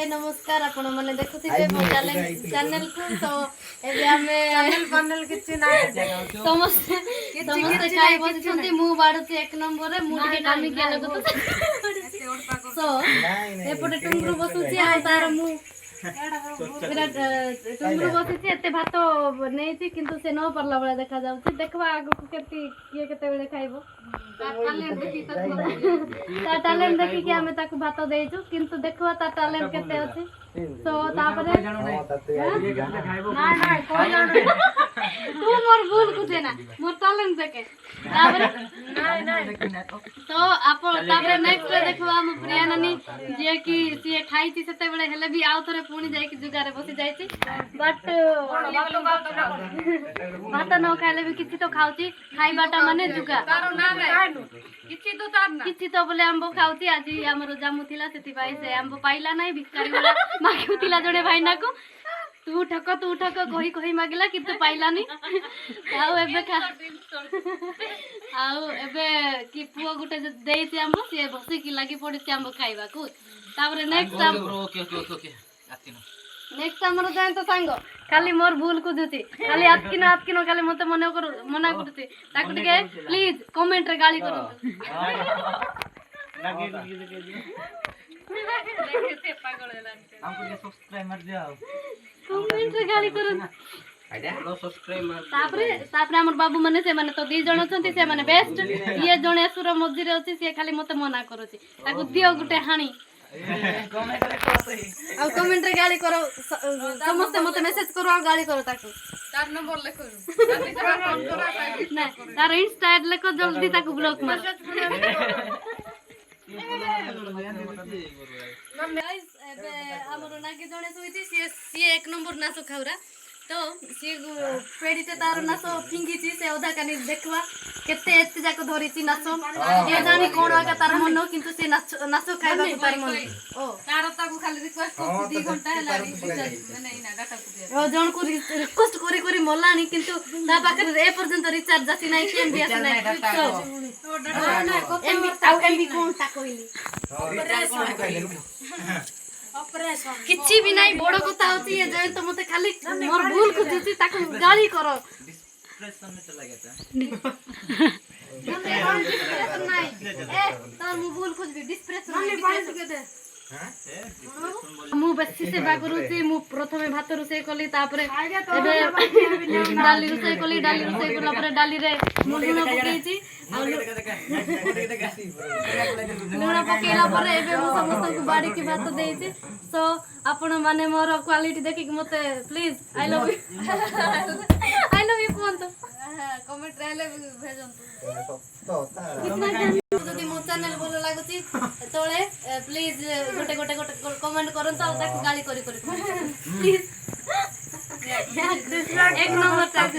हाय नमस्कार आपण माने देखुथिबे मो चैनल को तो एबे हमें चैनल पैनल किछि ना समस्त खाइ बसिछंती मु बाडुती एक नंबर रे मु के कामी के लगत सो एपटे टुंगरु बसुची आ तार मु विराट टुंगरु बसुची एते भात नेछि किंतु से न परला बळे देखा जाउची देखबा आगु को केति किए केते बेले खाइबो ता टैलेंट देखि कि हमें ताकू भात देइछु किंतु देखबा ता टैलेंट केते अछि तो तापरे ना ना कोन जानो तू मोर भूल कुछे ना मोर टैलेंट देखे तापरे ना तो आप तापरे नेक्स्ट देखबा हम प्रिया नानी जे कि से खाइछि सेते बेले हेले भी आउ थरे पुणी जाय कि जुगारे बसी जायछि बट भात न खाइले भी किछि तो खाउछि खाइबाटा माने जुगा तारो ना किछि तो तार ना किछि तो बोले आंबो खाउछि आज हमर जामु थिला सेति भाई से आंबो पाइला नै भिखारी वाला मागुतिला जड़े भाईना को तू ठक कही कही मागिला किंतु पाइलानी आउ एबे खा आउ एबे कि पुओ गुटे देइछि आंबो से बसी कि लागि पड़िछि आंबो खाइबा को तापरे नेक्स्ट ओके नेक्स्ट हमर जाय तो सांग खाली मोर भूल कुजुची खाली आतकिनो खाली मते मना करती ताकु टिके प्लीज कमेंट रे गाली करू हमको सब्सक्राइबर दियो कमेंट रे गाली करू तापरे हमर बाबू माने से माने तो 2 जण छथि से माने बेस्ट ये जणे सुर मझी रे अछि से खाली मते मना करूची ताकु दियो गुटे हाणी कमेंट रे गाली करो समस्त मते मेसेज करो आ गाली करो ताकू तार नंबर लिखो ना तार इंस्टा ऐड लिखो जल्दी ताकू ब्लॉक मार गाइस एबे हमरो नागे जणे सोइती सी एक नंबर नासो खाउरा तो सी पेडीते तार नासो फिंगीची से ओधा कानी देखवा केते एते जाको धरिची नासो के जानी कोन आका तार मनो किंतु से नासो खाइबा को तार मन ओ तार ताकू खाली रिक्वेस्ट करती 2 घंटा हेलारी नहीं ना डाटा को ओ जण को रिक्वेस्ट करी मोलानी किंतु ता पाखरे ए पर्यंत रिचार्ज जासी नाही के एमबी आसी नाही तो डाटा ना एमबी कोन ता कोइली किछि भी नहीं बड़ कथा होती है जाय तो मते खाली मोर भूल कुछी ताकू गाली करो डिस्प्रेशन में चला गया था नहीं ए तार मु भूल कुछ भी डिस्प्रेशन नहीं पानी के दे मु बच्ची से बा करूची मु प्रथमे भात रुसे कली तापरे एबे डाली रुसे कली डाली रुसे कला परे डाली रे लूण पकेइची लूण पकेइला परे एबे मु समस्त को बाड़ी की भात देइची सो आपण माने मोर क्वालिटी देखि मते please I love you phone तो कमेंट रहले भेजंतु जदि मो चैनल बोल लागुची तळे प्लीज गोटे कमेंट करन तो ताकू गाली करी प्लीज एक नंबर टाइप